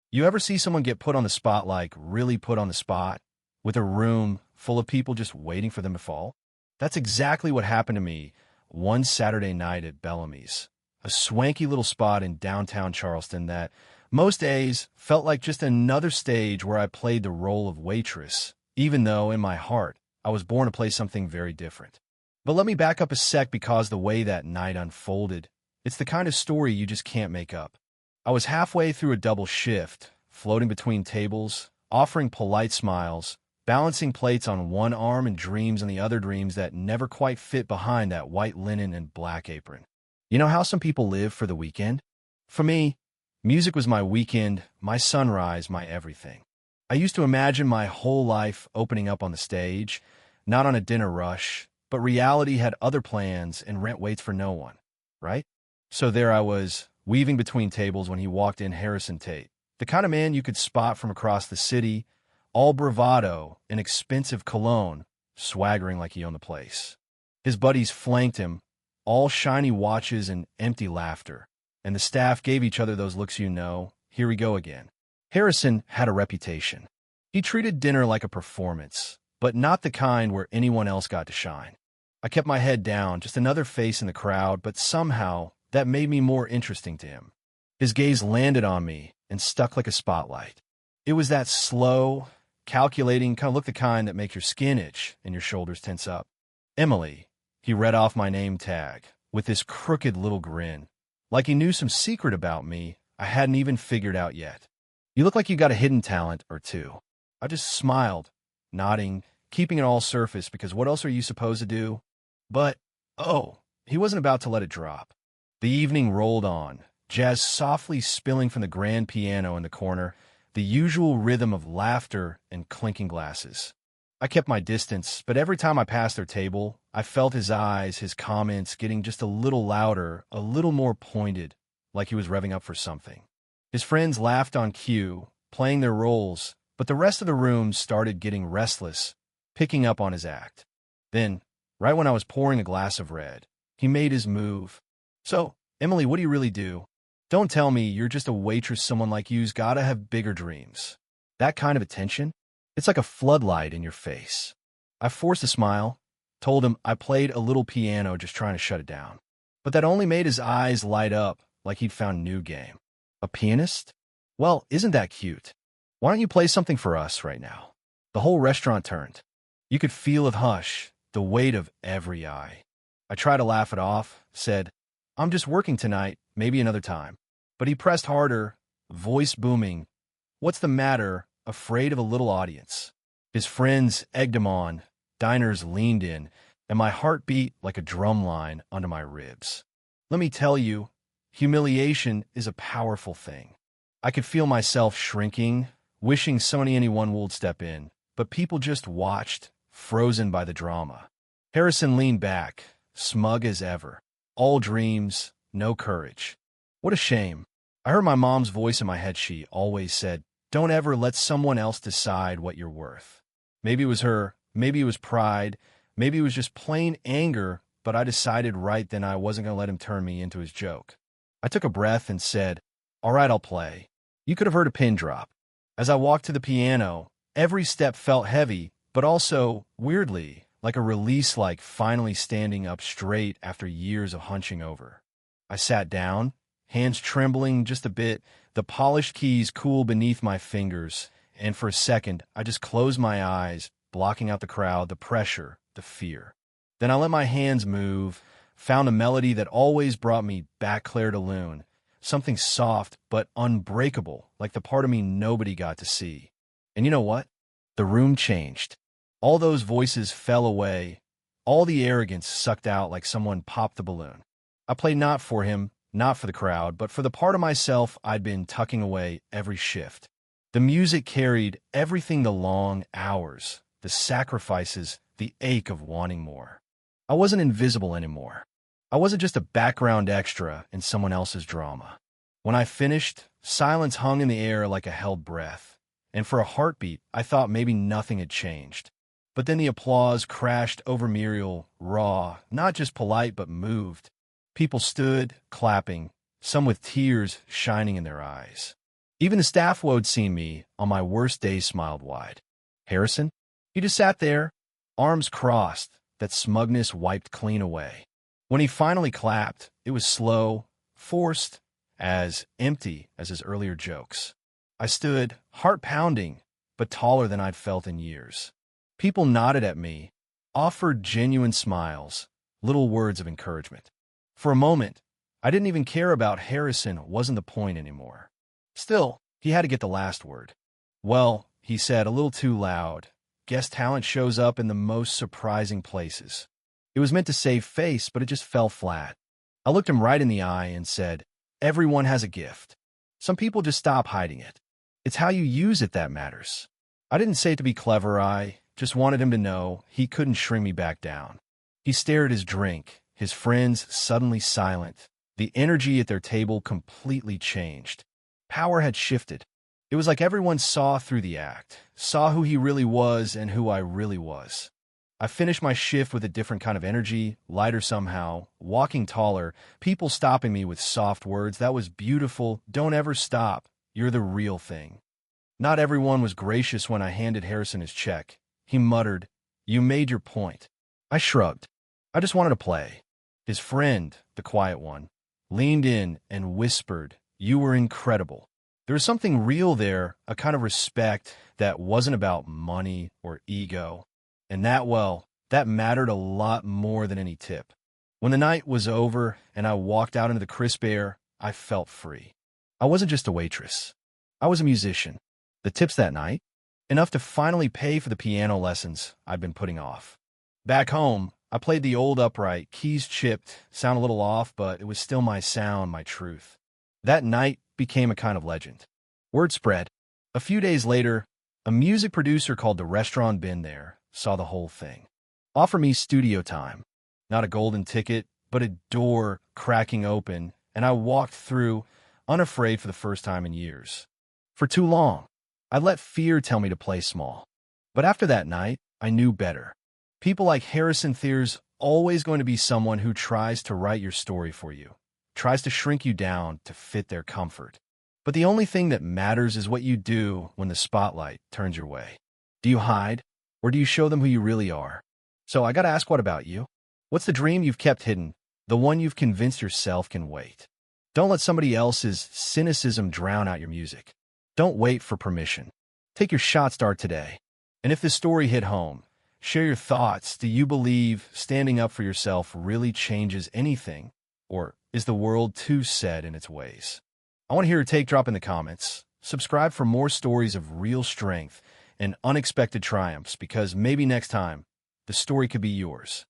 You ever see someone get put on the spot, like really put on the spot, with a room full of people just waiting for them to fall? That's exactly what happened to me one Saturday night at Bellamy's, a swanky little spot in downtown Charleston that most days felt like just another stage where I played the role of waitress, even though in my heart I was born to play something very different. But let me back up a sec because the way that night unfolded, it's the kind of story you just can't make up. I was halfway through a double shift, floating between tables, offering polite smiles, balancing plates on one arm and dreams on the other, dreams that never quite fit behind that white linen and black apron. You know how some people live for the weekend? For me, music was my weekend, my sunrise, my everything. I used to imagine my whole life opening up on the stage, not on a dinner rush, but reality had other plans and rent waits for no one, right? So there I was, weaving between tables when he walked in, Harrison Tate, the kind of man you could spot from across the city, all bravado and expensive cologne, swaggering like he owned the place. His buddies flanked him, all shiny watches and empty laughter, and the staff gave each other those looks, here we go again. Harrison had a reputation. He treated dinner like a performance, but not the kind where anyone else got to shine. I kept my head down, just another face in the crowd, but somehow that made me more interesting to him. His gaze landed on me and stuck like a spotlight. It was that slow, calculating kind of look, the kind that makes your skin itch and your shoulders tense up. Emily, he read off my name tag with this crooked little grin, like he knew some secret about me I hadn't even figured out yet. You look like you got a hidden talent or two. I just smiled, nodding, keeping it all surface because what else are you supposed to do? But, oh, he wasn't about to let it drop. The evening rolled on, jazz softly spilling from the grand piano in the corner, the usual rhythm of laughter and clinking glasses. I kept my distance, but every time I passed their table, I felt his eyes, his comments getting just a little louder, a little more pointed, like he was revving up for something. His friends laughed on cue, playing their roles, but the rest of the room started getting restless, picking up on his act. Then, right when I was pouring a glass of red, he made his move. So, Emily, what do you really do? Don't tell me you're just a waitress. Someone like you's gotta have bigger dreams. That kind of attention? It's like a floodlight in your face. I forced a smile, told him I played a little piano, just trying to shut it down. But that only made his eyes light up like he'd found a new game. A pianist? Well, isn't that cute? Why don't you play something for us right now? The whole restaurant turned. You could feel it hush, the weight of every eye. I tried to laugh it off, said, I'm just working tonight, maybe another time. But he pressed harder, voice booming. What's the matter? Afraid of a little audience. His friends egged him on, diners leaned in, and my heart beat like a drum line under my ribs. Let me tell you, humiliation is a powerful thing. I could feel myself shrinking, wishing anyone would step in, but people just watched, frozen by the drama. Harrison leaned back, smug as ever. All dreams, no courage. What a shame. I heard my mom's voice in my head. She always said, don't ever let someone else decide what you're worth. Maybe it was her, maybe it was pride, maybe it was just plain anger, but I decided right then I wasn't going to let him turn me into his joke. I took a breath and said, all right, I'll play. You could have heard a pin drop. As I walked to the piano, every step felt heavy, but also, weirdly, like a release, like finally standing up straight after years of hunching over. I sat down, hands trembling just a bit, the polished keys cool beneath my fingers, and for a second, I just closed my eyes, blocking out the crowd, the pressure, the fear. Then I let my hands move, found a melody that always brought me back, Claire de Lune, something soft but unbreakable, like the part of me nobody got to see. And you know what? The room changed. All those voices fell away, all the arrogance sucked out like someone popped the balloon. I played not for him, not for the crowd, but for the part of myself I'd been tucking away every shift. The music carried everything, the long hours, the sacrifices, the ache of wanting more. I wasn't invisible anymore. I wasn't just a background extra in someone else's drama. When I finished, silence hung in the air like a held breath, and for a heartbeat, I thought maybe nothing had changed. But then the applause crashed over Muriel, raw, not just polite but moved. People stood, clapping, some with tears shining in their eyes. Even the staff who had seen me on my worst days smiled wide. Harrison? He just sat there, arms crossed, that smugness wiped clean away. When he finally clapped, it was slow, forced, as empty as his earlier jokes. I stood, heart pounding, but taller than I'd felt in years. People nodded at me, offered genuine smiles, little words of encouragement. For a moment, I didn't even care about Harrison wasn't the point anymore. Still, he had to get the last word. Well, he said a little too loud, guest talent shows up in the most surprising places. It was meant to save face, but it just fell flat. I looked him right in the eye and said, everyone has a gift. Some people just stop hiding it. It's how you use it that matters. I didn't say it to be clever, I just wanted him to know he couldn't shrink me back down. He stared at his drink, his friends suddenly silent. The energy at their table completely changed. Power had shifted. It was like everyone saw through the act, saw who he really was and who I really was. I finished my shift with a different kind of energy, lighter somehow, walking taller, people stopping me with soft words. That was beautiful. Don't ever stop. You're the real thing. Not everyone was gracious when I handed Harrison his check. He muttered, you made your point. I shrugged. I just wanted to play. His friend, the quiet one, leaned in and whispered, you were incredible. There was something real there, a kind of respect that wasn't about money or ego. And that mattered a lot more than any tip. When the night was over and I walked out into the crisp air, I felt free. I wasn't just a waitress. I was a musician. The tips that night, enough to finally pay for the piano lessons I'd been putting off. Back home, I played the old upright, keys chipped, sound a little off, but it was still my sound, my truth. That night became a kind of legend. Word spread. A few days later, a music producer called the Restaurant Bin there saw the whole thing. Offer me studio time. Not a golden ticket, but a door cracking open, and I walked through, unafraid for the first time in years. For too long, I let fear tell me to play small. But after that night, I knew better. People like Harrison, there's always going to be someone who tries to write your story for you, tries to shrink you down to fit their comfort. But the only thing that matters is what you do when the spotlight turns your way. Do you hide, or do you show them who you really are? So I gotta ask, what about you? What's the dream you've kept hidden, the one you've convinced yourself can wait? Don't let somebody else's cynicism drown out your music. Don't wait for permission. Take your shot, start today. And if this story hit home, share your thoughts. Do you believe standing up for yourself really changes anything? Or is the world too set in its ways? I want to hear your take. Drop in the comments. Subscribe for more stories of real strength and unexpected triumphs, because maybe next time, the story could be yours.